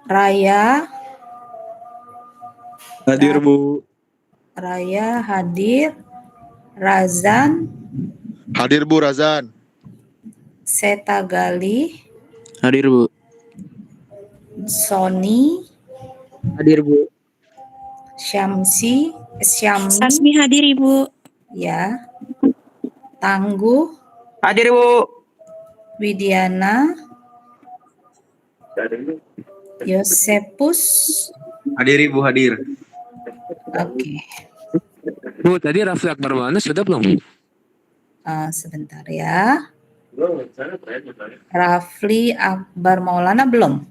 [SPEAKER 1] Raya,
[SPEAKER 3] Hadir Bu.
[SPEAKER 1] Raya hadir, Razan,
[SPEAKER 9] Hadir Bu Razan.
[SPEAKER 1] Setagali,
[SPEAKER 2] Hadir Bu.
[SPEAKER 1] Sony,
[SPEAKER 8] Hadir Bu.
[SPEAKER 1] Syamsi,
[SPEAKER 4] Sasmi hadir Ibu.
[SPEAKER 1] ya, Tangguh,
[SPEAKER 7] Hadir Bu.
[SPEAKER 1] Widiana, Yosepus,
[SPEAKER 7] Hadir Ibu hadir.
[SPEAKER 1] oke.
[SPEAKER 2] Bu, tadi Rafli Akbar Maulana sudah belum?
[SPEAKER 1] Sebentar ya. Rafli Akbar Maulana belum?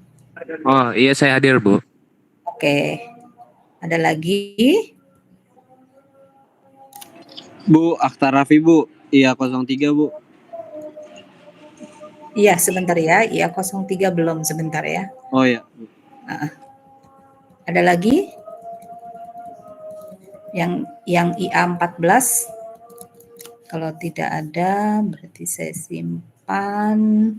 [SPEAKER 2] Oh iya, saya hadir Bu.
[SPEAKER 1] Oke. Ada lagi?
[SPEAKER 5] Bu, Akhtar Raffi Bu. Iya 03 Bu.
[SPEAKER 1] Iya, sebentar ya. Iya, 03 belum, sebentar ya.
[SPEAKER 5] Oh iya.
[SPEAKER 1] Ada lagi? Yang IA 14. Kalau tidak ada, berarti saya simpan.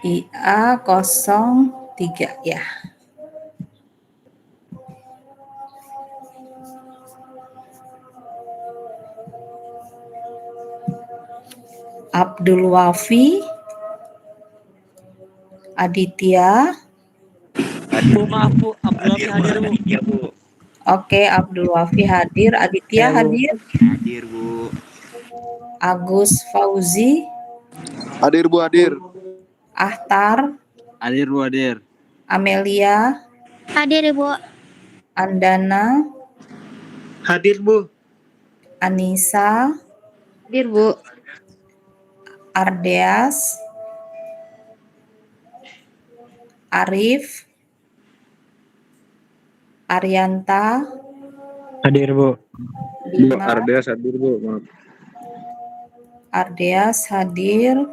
[SPEAKER 1] IA 03 ya. Abdul Wafi, Aditya.
[SPEAKER 7] Bu maaf Bu, Abdul hadir Bu. Iya Bu.
[SPEAKER 1] Oke, Abdul Wafi hadir, Aditya hadir,
[SPEAKER 7] Hadir Bu.
[SPEAKER 1] Agus Fauzi,
[SPEAKER 9] Hadir Bu hadir.
[SPEAKER 1] Ahtar,
[SPEAKER 5] Hadir Bu hadir.
[SPEAKER 1] Amelia,
[SPEAKER 4] Hadir Ibu.
[SPEAKER 1] Andana,
[SPEAKER 8] Hadir Bu.
[SPEAKER 1] Anissa,
[SPEAKER 4] Hadir, Bu.
[SPEAKER 1] Ardeas, Arif, Arianta,
[SPEAKER 8] Hadir, Bu.
[SPEAKER 1] Bima,
[SPEAKER 3] Ardeas hadir Bu. Maaf.
[SPEAKER 1] Ardeas hadir,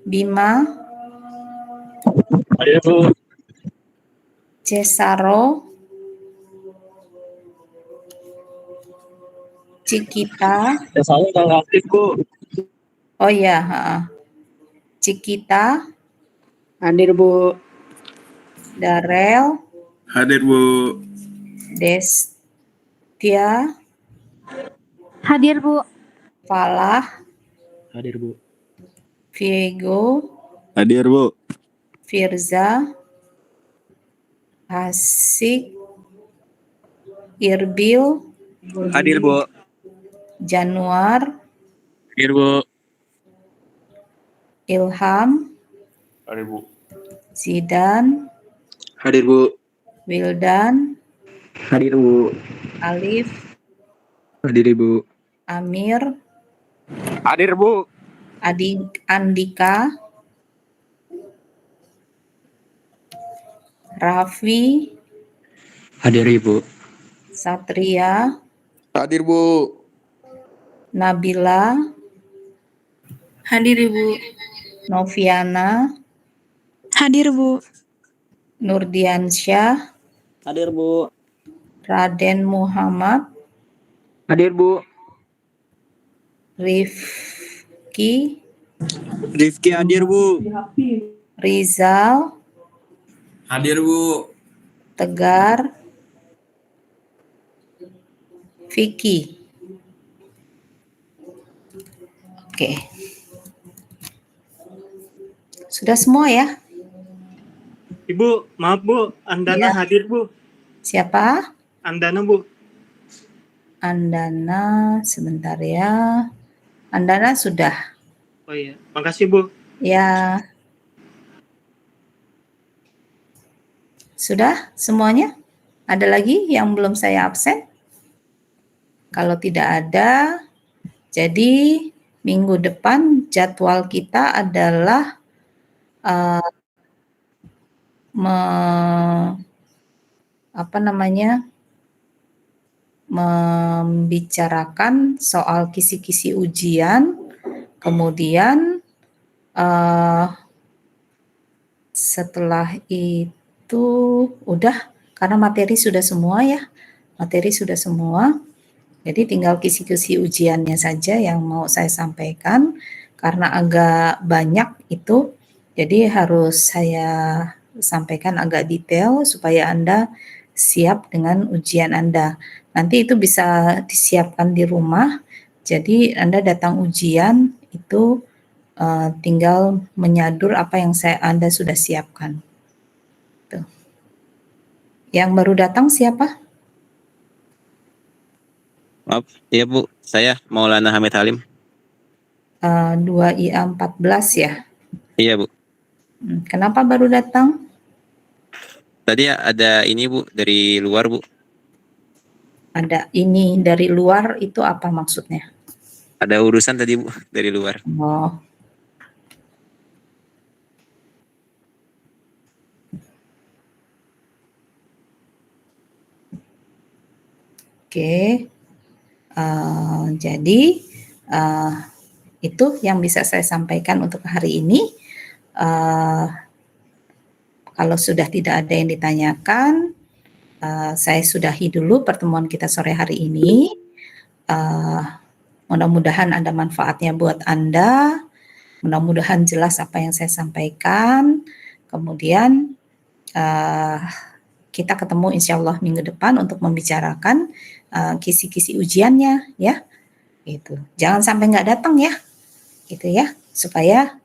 [SPEAKER 1] Bima,
[SPEAKER 8] Hadir, Bu.
[SPEAKER 1] Cesaro, Cikita,
[SPEAKER 8] Ya, saya nggak aktif, Bu.
[SPEAKER 1] oh ya, Cikita,
[SPEAKER 8] Hadir, Bu.
[SPEAKER 1] Darel,
[SPEAKER 3] Hadir Bu.
[SPEAKER 1] Destia,
[SPEAKER 4] Hadir, Bu.
[SPEAKER 1] Falah,
[SPEAKER 8] Hadir, Bu.
[SPEAKER 1] Viego,
[SPEAKER 9] Hadir Bu.
[SPEAKER 1] Firza, Hasik, Irbil,
[SPEAKER 5] Hadir, Bu.
[SPEAKER 1] Januar,
[SPEAKER 2] Hadir Bu.
[SPEAKER 1] Ilham,
[SPEAKER 3] Hadir Bu.
[SPEAKER 1] Zidan,
[SPEAKER 8] Hadir, Bu.
[SPEAKER 1] Wildan,
[SPEAKER 8] Hadir, Bu.
[SPEAKER 1] Alif,
[SPEAKER 8] Hadir, Bu.
[SPEAKER 1] Amir,
[SPEAKER 5] Hadir, Bu.
[SPEAKER 1] Andika, Raffi,
[SPEAKER 8] Hadir, Bu.
[SPEAKER 1] Satria,
[SPEAKER 9] Hadir Bu.
[SPEAKER 1] Nabila,
[SPEAKER 4] Hadir, Ibu.
[SPEAKER 1] Noviana,
[SPEAKER 4] Hadir, Bu.
[SPEAKER 1] Nurdiansyah,
[SPEAKER 5] Hadir, Bu.
[SPEAKER 1] Raden Muhammad,
[SPEAKER 8] Hadir, Bu.
[SPEAKER 1] Rifki,
[SPEAKER 5] Rifki hadir, Bu.
[SPEAKER 1] Rizal,
[SPEAKER 3] Hadir Bu.
[SPEAKER 1] Tegar, Vicky. Oke. Sudah semua ya?
[SPEAKER 8] Ibu, maaf, Bu. Andana
[SPEAKER 1] Iya.
[SPEAKER 8] hadir, Bu.
[SPEAKER 1] Siapa?
[SPEAKER 8] Andana, Bu.
[SPEAKER 1] Andana, sebentar ya. Andana sudah.
[SPEAKER 8] Oh iya. Makasih, Bu.
[SPEAKER 1] Ya. Sudah semuanya? Ada lagi yang belum saya absen? Kalau tidak ada, jadi minggu depan jadwal kita adalah membicarakan soal kisi-kisi ujian, kemudian setelah itu udah, karena materi sudah semua ya, jadi tinggal kisi-kisi ujiannya saja yang mau saya sampaikan, karena agak banyak itu, jadi harus saya sampaikan agak detail supaya Anda siap dengan ujian Anda. Nanti itu bisa disiapkan di rumah, jadi Anda datang ujian itu tinggal menyadur apa yang Anda sudah siapkan. Tuh. Yang baru datang siapa?
[SPEAKER 5] Maaf, iya, Bu. Saya Maulana Hamid Halim.
[SPEAKER 1] 2IA14 ya?
[SPEAKER 5] Iya, Bu.
[SPEAKER 1] Kenapa baru datang?
[SPEAKER 5] Tadi ada ini, Bu, dari luar, Bu.
[SPEAKER 1] Ada ini dari luar, itu apa maksudnya?
[SPEAKER 5] Ada urusan tadi, Bu, dari luar.
[SPEAKER 1] Oh. Oke. Jadi itu yang bisa saya sampaikan untuk hari ini. Kalau sudah tidak ada yang ditanyakan, saya sudahi dulu pertemuan kita sore hari ini. Mudah-mudahan ada manfaatnya buat Anda. Mudah-mudahan jelas apa yang saya sampaikan. Kemudian kita ketemu insya Allah minggu depan untuk membicarakan kisi-kisi ujiannya ya. Gitu. Jangan sampai nggak datang ya. Gitu ya. Supaya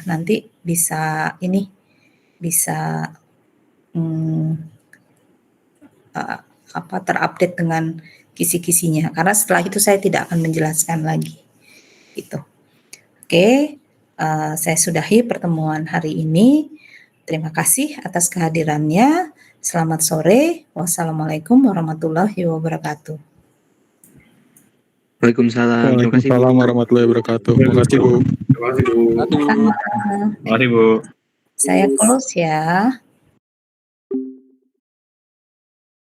[SPEAKER 1] nanti bisa terupdate dengan kisi-kisinya, karena setelah itu saya tidak akan menjelaskan lagi gitu. Oke, saya sudahi pertemuan hari ini. Terima kasih atas kehadirannya. Selamat sore. Wassalamualaikum warahmatullahi wabarakatuh.
[SPEAKER 5] Waalaikumsalam. Terima kasih, Bu.
[SPEAKER 9] Waalaikumsalam warahmatullahi wabarakatuh. Terima kasih, Bu.
[SPEAKER 1] Sama.
[SPEAKER 3] Makasih Bu.
[SPEAKER 1] Saya close ya.